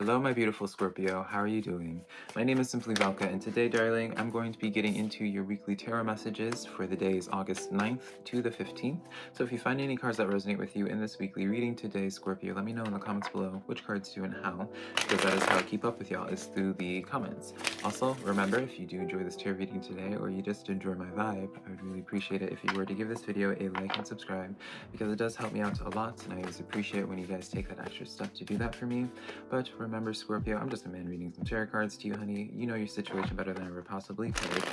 Hello, my beautiful Scorpio. How are you doing? My name is Simply Velka, and today, darling, I'm going to be getting into your weekly tarot messages for the days August 9th to the 15th. So if you find any cards that resonate with you in this weekly reading today, Scorpio, let me know in the comments below which cards do and how, because that is how I keep up with y'all, is through the comments. Also, remember, if you do enjoy this tarot reading today, or you just enjoy my vibe, I would really appreciate it if you were to give this video a like and subscribe, because it does help me out a lot, and I always appreciate when you guys take that extra step to do that for me. But remember, Scorpio, I'm just a man reading some tarot cards to you, honey. You know your situation better than I ever possibly could.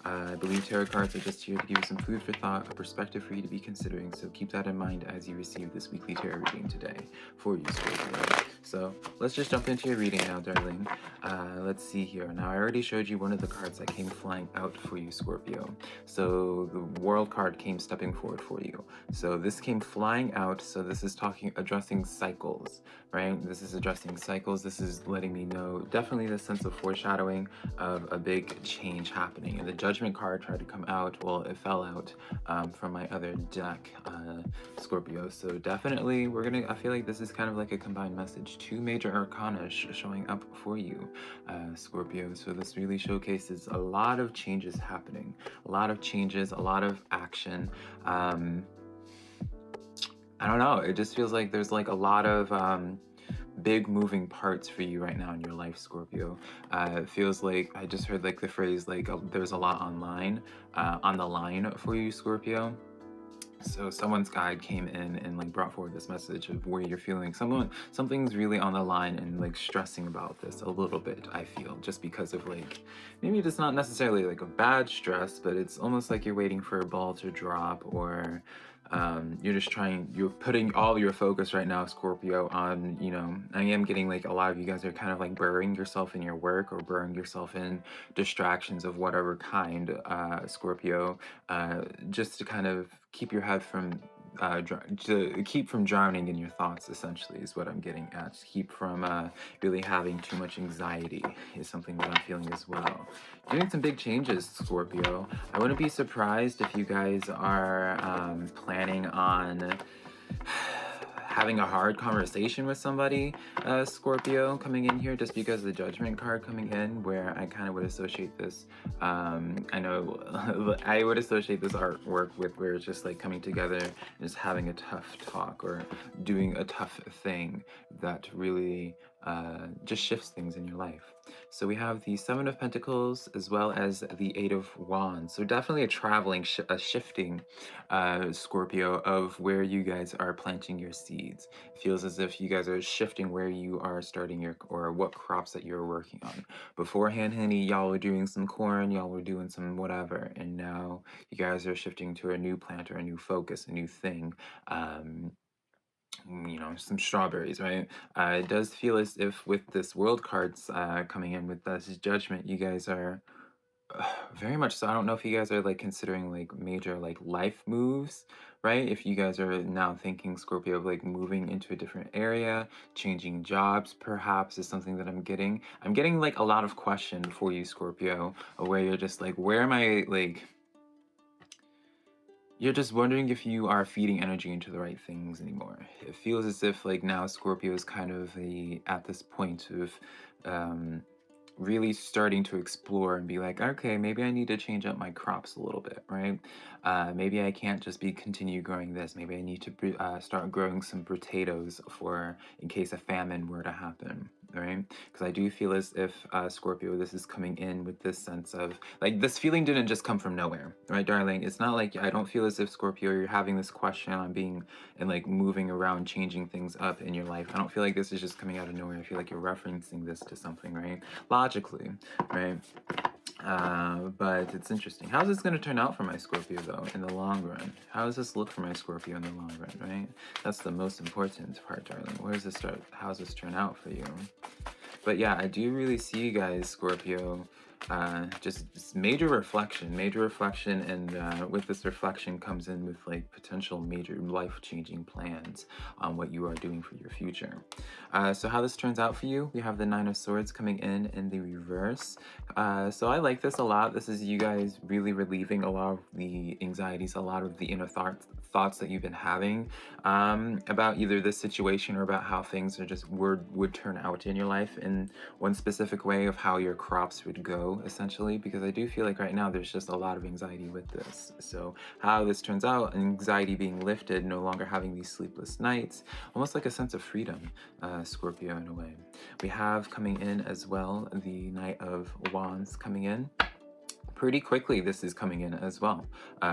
I believe tarot cards are just here to give you some food for thought, a perspective for you to be considering, so keep that in mind as you receive this weekly tarot reading today for you, Scorpio. So let's just jump into your reading now, darling. Let's see here. Now, I already showed you one of the cards that came flying out for you, Scorpio. So the World card came stepping forward for you. So this came flying out, so this is addressing cycles, right? This is addressing cycles. This is letting me know definitely the sense of foreshadowing of a big change happening. And the Judgment card tried to come out, well, it fell out from my other deck, Scorpio. So definitely I feel like this is kind of like a combined message. Two major arcana showing up for you, Scorpio. So this really showcases a lot of changes happening, a lot of changes, a lot of action. I don't know, it just feels like there's like a lot of big moving parts for you right now in your life, Scorpio. It feels like I just heard like the phrase like there's a lot on the line for you, Scorpio. So someone's guide came in and like brought forward this message of where you're feeling something's really on the line and like stressing about this a little bit, I feel, just because of like, maybe it's not necessarily like a bad stress, but it's almost like you're waiting for a ball to drop, or you're putting all your focus right now, Scorpio, on, I am getting like a lot of you guys are kind of like burying yourself in your work, or burying yourself in distractions of whatever kind, Scorpio, just to kind of keep your head from to keep from drowning in your thoughts, essentially, is what I'm getting at. To keep from really having too much anxiety is something that I'm feeling as well. Doing some big changes, Scorpio. I wouldn't be surprised if you guys are planning on having a hard conversation with somebody, Scorpio, coming in here, just because of the Judgment card coming in, where I kind of would associate this, I know I would associate this artwork with where it's just like coming together and just having a tough talk, or doing a tough thing that really just shifts things in your life. So we have the Seven of Pentacles as well as the Eight of Wands. So definitely a shifting, Scorpio, of where you guys are planting your seeds. It feels as if you guys are shifting where you are starting or what crops that you're working on. Beforehand, honey, y'all were doing some corn, y'all were doing some whatever, and now you guys are shifting to a new plant, or a new focus, a new thing. Some strawberries, right? It does feel as if with this World cards coming in with this Judgment, you guys are very much so. I don't know if you guys are like considering like major like life moves, right? If you guys are now thinking, Scorpio, of like moving into a different area, changing jobs, perhaps, is something that I'm getting. I'm getting like a lot of question for you, Scorpio, where you're just like, where am I, like, you're just wondering if you are feeding energy into the right things anymore. It feels as if like now Scorpio is kind of at this point of really starting to explore and be like, okay, maybe I need to change up my crops a little bit, right? Maybe I can't just continue growing this. Maybe I need to start growing some potatoes in case a famine were to happen, right? Because I do feel as if, Scorpio, this is coming in with this sense of like, this feeling didn't just come from nowhere, right, darling? It's not like, I don't feel as if, Scorpio, you're having this question on being and like moving around, changing things up in your life. I don't feel like this is just coming out of nowhere. I feel like you're referencing this to something, right? Logically, right? But it's interesting. How's this going to turn out for my Scorpio, though, in the long run? How does this look for my Scorpio in the long run, right? That's the most important part, darling. Where does this start? How does this turn out for you? But yeah, I do really see you guys, Scorpio, just major reflection, and with this reflection comes in with like potential major life-changing plans on what you are doing for your future. So how this turns out for you, we have the Nine of Swords coming in the reverse. So I like this a lot. This is you guys really relieving a lot of the anxieties, a lot of the inner thoughts that you've been having about either this situation or about how things are just would turn out in your life in one specific way of how your crops would go, essentially, because I do feel like right now there's just a lot of anxiety with this. So how this turns out, anxiety being lifted, no longer having these sleepless nights, almost like a sense of freedom, Scorpio, in a way. We have coming in as well the Knight of Wands coming in pretty quickly. This is coming in as well,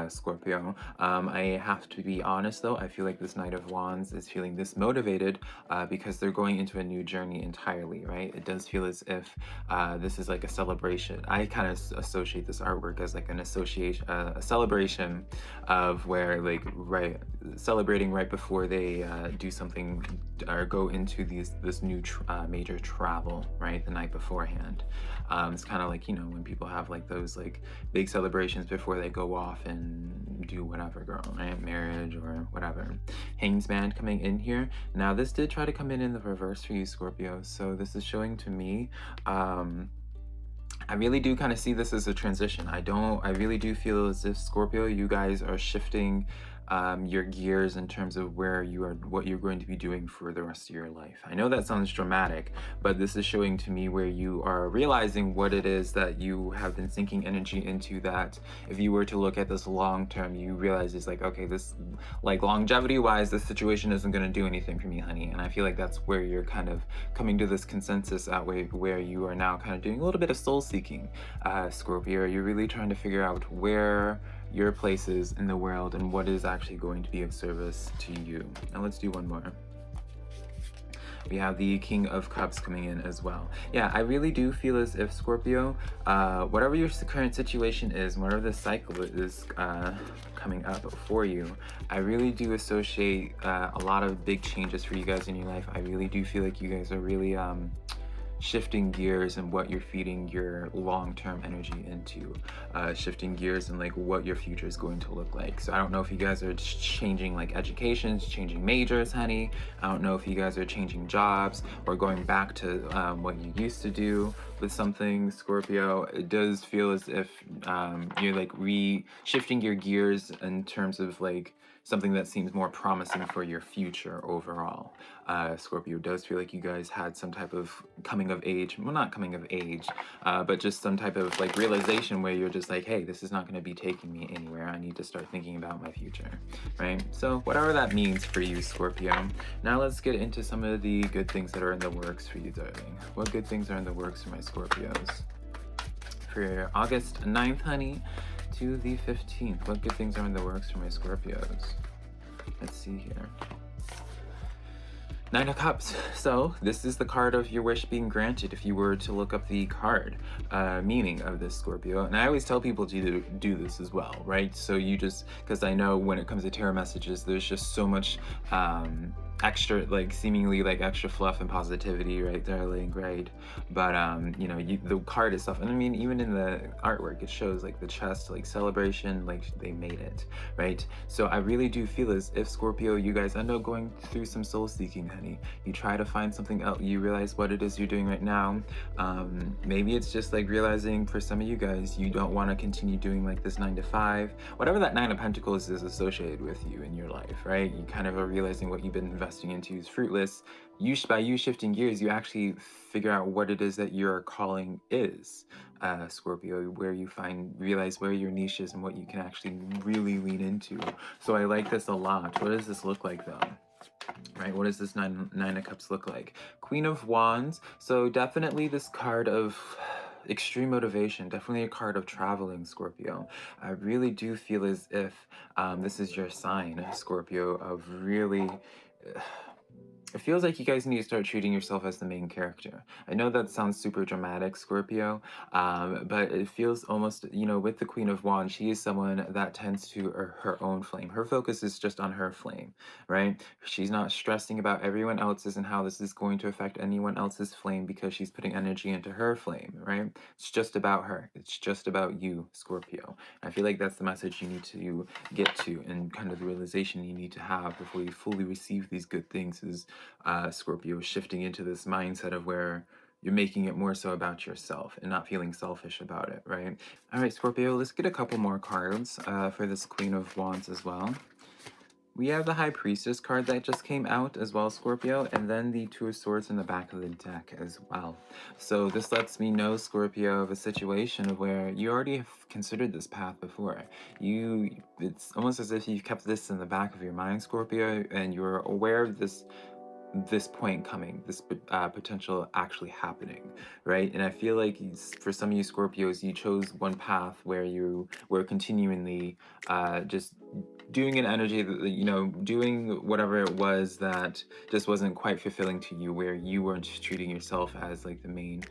Scorpio. I have to be honest though, I feel like this Knight of Wands is feeling this motivated because they're going into a new journey entirely, right? It does feel as if this is like a celebration. I kind of associate this artwork as like an association, a celebration of where like celebrating right before they do something or go into this new major travel, right, the night beforehand. It's kind of like, you know, when people have like those like big celebrations before they go off and do whatever, girl, right? Marriage or whatever. Hanged Man coming in here. Now, this did try to come in the reverse for you, Scorpio. So this is showing to me, I really do kind of see this as a transition. I really do feel as if, Scorpio, you guys are shifting your gears in terms of what you're going to be doing for the rest of your life. I know that sounds dramatic, but this is showing to me where you are realizing what it is that you have been sinking energy into, that if you were to look at this long term, you realize it's like, okay, this, like, longevity wise, this situation isn't going to do anything for me, honey. And I feel like that's where you're kind of coming to this consensus that way, where you are now kind of doing a little bit of soul seeking, Scorpio. You're really trying to figure out where your places in the world and what is actually going to be of service to you. Now let's do one more. We have the King of Cups coming in as well. Yeah, I really do feel as if, Scorpio, whatever your current situation is, whatever the cycle is coming up for you, I really do associate a lot of big changes for you guys in your life. I really do feel like you guys are really shifting gears and what you're feeding your long-term energy into, shifting gears and like what your future is going to look like. So I don't know if you guys are changing like educations, changing majors, honey. I don't know if you guys are changing jobs or going back to what you used to do with something, Scorpio. It does feel as if you're like shifting your gears in terms of like something that seems more promising for your future overall. Scorpio, does feel like you guys had some type of coming of age, well, not coming of age, but just some type of like realization where you're just like, hey, this is not going to be taking me anywhere. I need to start thinking about my future, right? So whatever that means for you, Scorpio. Now let's get into some of the good things that are in the works for you, darling. What good things are in the works for my Scorpios? For August 9th, honey, to the 15th. What good things are in the works for my Scorpios? Let's see here. Nine of Cups. So this is the card of your wish being granted if you were to look up the card meaning of this, Scorpio. And I always tell people to do this as well, right? So you just, because I know when it comes to tarot messages, there's just so much extra, like seemingly like extra fluff and positivity, right, darling, right? But you know, the card itself, and I mean, even in the artwork, it shows like the chest, like celebration, like they made it, right? So I really do feel as if, Scorpio, you guys end up going through some soul seeking, honey. You try to find something else, you realize what it is you're doing right now. Maybe it's just like realizing for some of you guys, you don't want to continue doing like this 9 to 5, whatever that 9 of Pentacles is associated with you in your life, right? You kind of are realizing what you've been investing into is fruitless. By you shifting gears, you actually figure out what it is that your calling is, Scorpio, where you realize where your niche is and what you can actually really lean into. So I like this a lot. What does this look like though? Right, what does this nine of Cups look like? Queen of Wands. So definitely this card of extreme motivation, definitely a card of traveling, Scorpio. I really do feel as if this is your sign, Scorpio, of really it feels like you guys need to start treating yourself as the main character. I know that sounds super dramatic, Scorpio, but it feels almost, you know, with the Queen of Wands, she is someone that tends to her own flame. Her focus is just on her flame, right? She's not stressing about everyone else's and how this is going to affect anyone else's flame because she's putting energy into her flame, right? It's just about her. It's just about you, Scorpio. I feel like that's the message you need to get to, and kind of the realization you need to have before you fully receive these good things is Scorpio, shifting into this mindset of where you're making it more so about yourself and not feeling selfish about it, right? All right, Scorpio, let's get a couple more cards for this Queen of Wands as well. We have the High Priestess card that just came out as well, Scorpio, and then the Two of Swords in the back of the deck as well. So this lets me know, Scorpio, of a situation of where you already have considered this path before. It's almost as if you've kept this in the back of your mind, Scorpio, and you're aware of this point coming, this potential actually happening, right? And I feel like for some of you Scorpios, you chose one path where you were continually just doing an energy that, doing whatever it was that just wasn't quite fulfilling to you, where you weren't treating yourself as like the main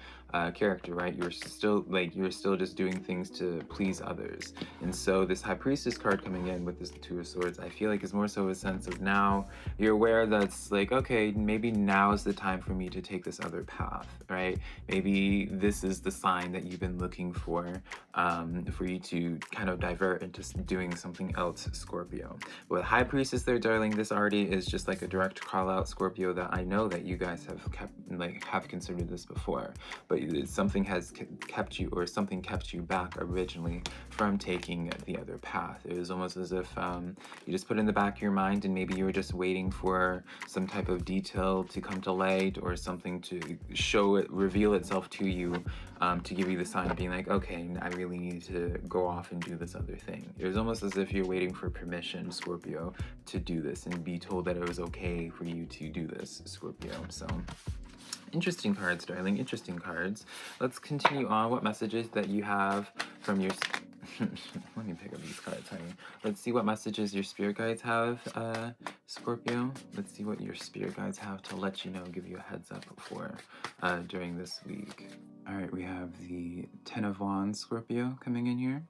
character, right? You're still just doing things to please others. And so this High Priestess card coming in with this Two of Swords, I feel like is more so a sense of now you're aware that's like, okay, maybe now is the time for me to take this other path, right? Maybe this is the sign that you've been looking for you to kind of divert into doing something else, Scorpio. With High Priestess there, darling, this already is just like a direct call out, Scorpio, that I know that you guys have considered this before, but something has kept you, or something kept you back originally from taking the other path. It was almost as if you just put it in the back of your mind, and maybe you were just waiting for some type of detail to come to light, or something to reveal itself to you, to give you the sign of being like, okay, I really need to go off and do this other thing. It was almost as if you're waiting for permission, Scorpio, to do this and be told that it was okay for you to do this, Scorpio. So interesting cards, darling, interesting cards. Let's continue on. What messages that you have from your let me pick up these cards, honey. Let's see what messages your spirit guides have, Scorpio. Let's see what your spirit guides have to let you know, give you a heads up for during this week. All right, we have the Ten of Wands, Scorpio, coming in here,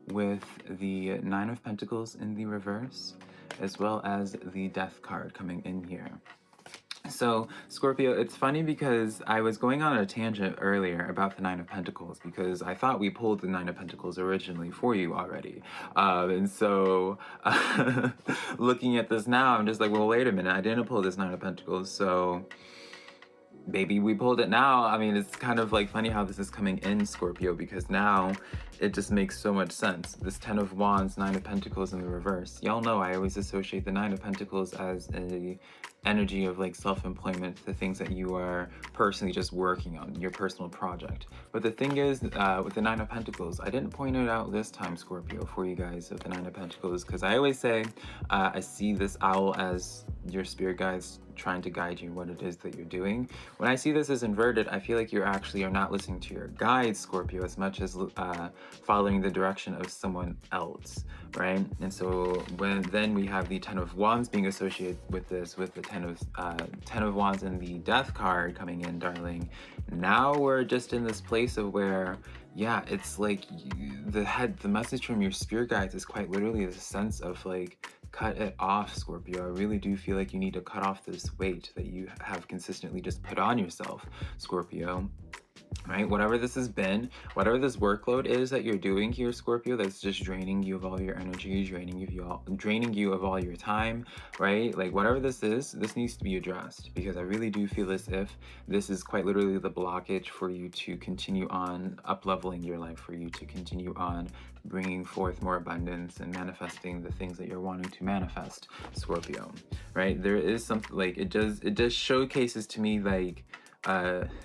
with the Nine of Pentacles in the reverse, as well as the Death card coming in here. So, Scorpio, it's funny because I was going on a tangent earlier about the Nine of Pentacles, because I thought we pulled the Nine of Pentacles originally for you already. And so, looking at this now, I'm just like, well, wait a minute, I didn't pull this Nine of Pentacles, so maybe we pulled it now. I mean, it's kind of like funny how this is coming in, Scorpio, because now it just makes so much sense. This Ten of Wands, Nine of Pentacles in the reverse. Y'all know I always associate the Nine of Pentacles as a energy of like self-employment, the things that you are personally just working on, your personal project. But the thing is, with the Nine of Pentacles, I didn't point it out this time, Scorpio, for you guys of the Nine of Pentacles, because I always say I see this owl as your spirit guides trying to guide you what it is that you're doing. When I see this as inverted, I feel like you actually are not listening to your guides, Scorpio, as much as following the direction of someone else, right? And so then we have the Ten of Wands being associated with this, with the Ten of Wands and the Death card coming in, darling. Now we're just in this place of where, yeah, it's like the message from your spirit guides is quite literally the sense of like, cut it off, Scorpio. I really do feel like you need to cut off this weight that you have consistently just put on yourself, Scorpio. Right? Whatever this has been, whatever this workload is that you're doing here, Scorpio, that's just draining you of all your energy, draining you of all your time, right? Like whatever this is, this needs to be addressed, because I really do feel as if this is quite literally the blockage for you to continue on up-leveling your life, for you to continue on bringing forth more abundance and manifesting the things that you're wanting to manifest, Scorpio, right? There is something like it does showcases to me like,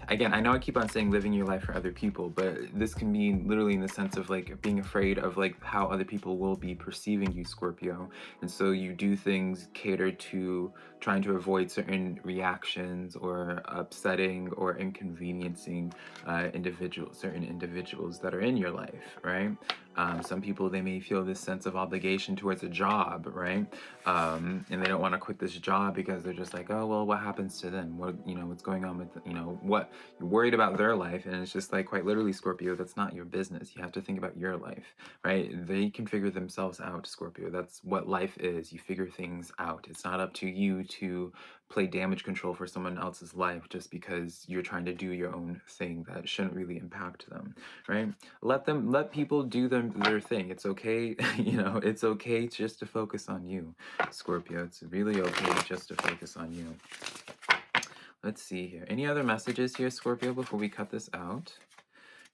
again, I know I keep on saying living your life for other people, but this can mean literally in the sense of like being afraid of like how other people will be perceiving you, Scorpio. And so you do things catered to trying to avoid certain reactions or upsetting or inconveniencing certain individuals that are in your life, right? Some people, they may feel this sense of obligation towards a job, right? And they don't want to quit this job because they're just like, oh, well, what happens to them? What's going on with, what you're worried about their life. And it's just like, quite literally, Scorpio, that's not your business. You have to think about your life, right? They can figure themselves out, Scorpio. That's what life is. You figure things out. It's not up to you to play damage control for someone else's life just because you're trying to do your own thing that shouldn't really impact them, right? Let people do their thing. It's okay. It's okay just to focus on you, Scorpio. It's really okay just to focus on you. Let's see here. Any other messages here, Scorpio, before we cut this out?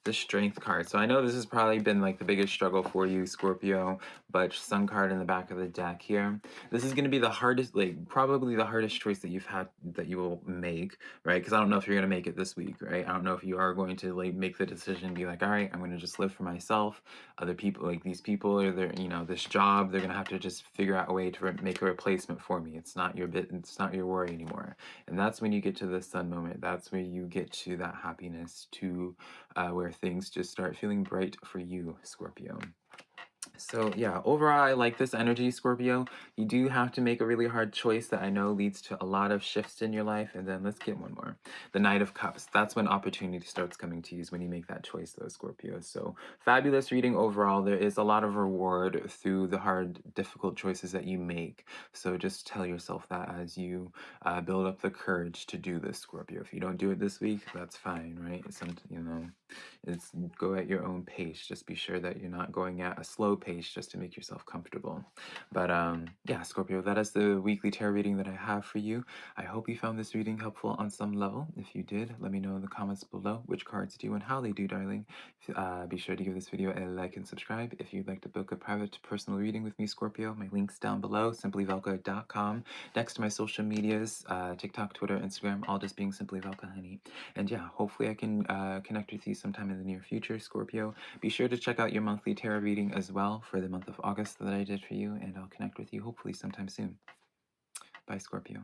the Strength card. So I know this has probably been like the biggest struggle for you, Scorpio, but Sun card in the back of the deck here. This is going to be the hardest, like probably the hardest choice that you've had that you will make, right? Because I don't know if you're going to make it this week, right? I don't know if you are going to like make the decision and be like, all right, I'm going to just live for myself. Other people, like these people, or they're, this job, they're going to have to just figure out a way to make a replacement for me. It's not your bit, it's not your worry anymore. And that's when you get to the Sun moment. That's where you get to that happiness, to where things just start feeling bright for you, Scorpio. So yeah, overall, I like this energy, Scorpio. You do have to make a really hard choice that I know leads to a lot of shifts in your life. And then let's get one more. The Knight of Cups. That's when opportunity starts coming to you, is when you make that choice, though, Scorpio. So fabulous reading overall. There is a lot of reward through the hard, difficult choices that you make. So just tell yourself that as you build up the courage to do this, Scorpio. If you don't do it this week, that's fine, right? It's go at your own pace. Just be sure that you're not going at a slow pace just to make yourself comfortable. But yeah, Scorpio, that is the weekly tarot reading that I have for you. I hope you found this reading helpful on some level. If you did, let me know in the comments below which cards do and how they do, darling. Be sure to give this video a like and subscribe. If you'd like to book a private personal reading with me, Scorpio, my link's down below, simplyvelka.com. Next to my social medias, TikTok, Twitter, Instagram, all just being Simply Velka Honey. And yeah, hopefully I can connect with you sometime in the near future, Scorpio. Be sure to check out your monthly tarot reading as well for the month of August that I did for you, and I'll connect with you hopefully sometime soon. Bye, Scorpio.